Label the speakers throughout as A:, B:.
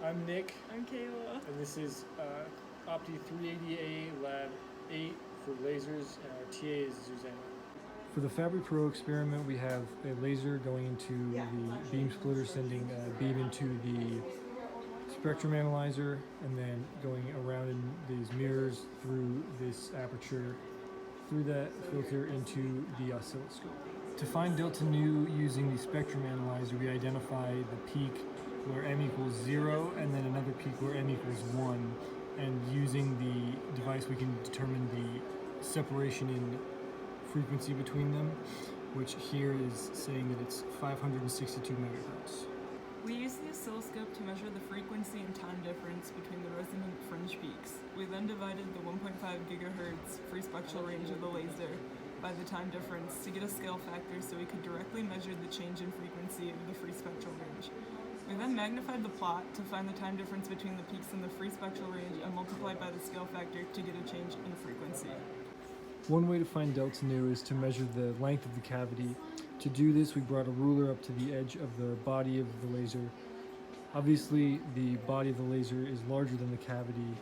A: I'm Nick,
B: I'm Kayla.
A: and this is OPTI 380A Lab 8 for lasers, and our TA is Susanna. For the Fabry Pro experiment, we have a laser going into the beam splitter, sending a beam into the spectrum analyzer, and then going around in these mirrors through this aperture, through that filter into the oscilloscope. To find delta nu using the spectrum analyzer, we identify the peak where m equals 0 and then another peak where m equals 1. And using the device, we can determine the separation in frequency between them, which here is saying that it's 562 megahertz.
B: We use the oscilloscope to measure the frequency and time difference between the resonant fringe peaks. We then divided the 1.5 gigahertz free spectral range of the laser by the time difference to get a scale factor so we could directly measure the change in frequency of the free spectral range. We then magnified the plot to find the time difference between the peaks in the free spectral range and multiplied by the scale factor to get a change in frequency.
A: One way to find delta nu is to measure the length of the cavity. To do this, we brought a ruler up to the edge of the body of the laser. Obviously, the body of the laser is larger than the cavity,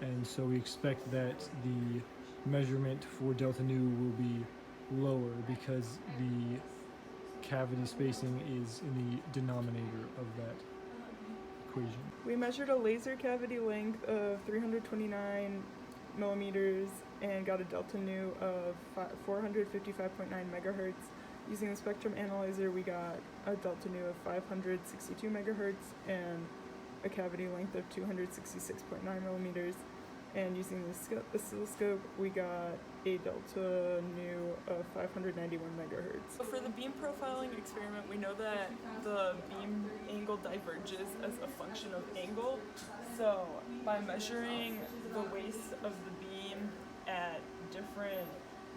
A: and so we expect that the measurement for delta nu will be lower because the cavity spacing is in the denominator of that equation.
B: We measured a laser cavity length of 329 millimeters and got a delta nu of 455.9 megahertz. Using the spectrum analyzer, we got a delta nu of 562 megahertz and a cavity length of 266.9 millimeters. And using the oscilloscope, we got a delta nu of 591 megahertz. So for the beam profiling experiment, we know that the beam angle diverges as a function of angle. So by measuring the waist of the beam at different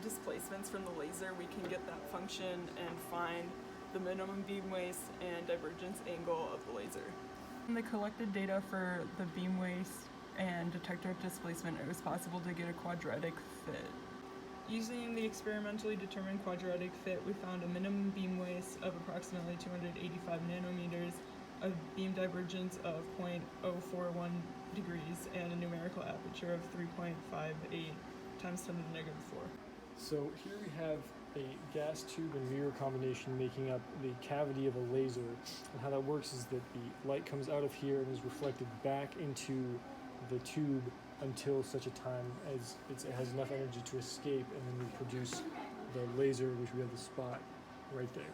B: displacements from the laser, we can get that function and find the minimum beam waist and divergence angle of the laser. In the collected data for the beam waist and detector of displacement, it was possible to get a quadratic fit. Using the experimentally determined quadratic fit, we found a minimum beam waist of approximately 285 nanometers, a beam divergence of 0.041 degrees, and a numerical aperture of 3.58 times 10 to the negative 4.
A: So here we have a gas tube and mirror combination making up the cavity of a laser, and how that works is that the light comes out of here and is reflected back into the tube until such a time as it has enough energy to escape, and then we produce the laser, which we have the spot right there.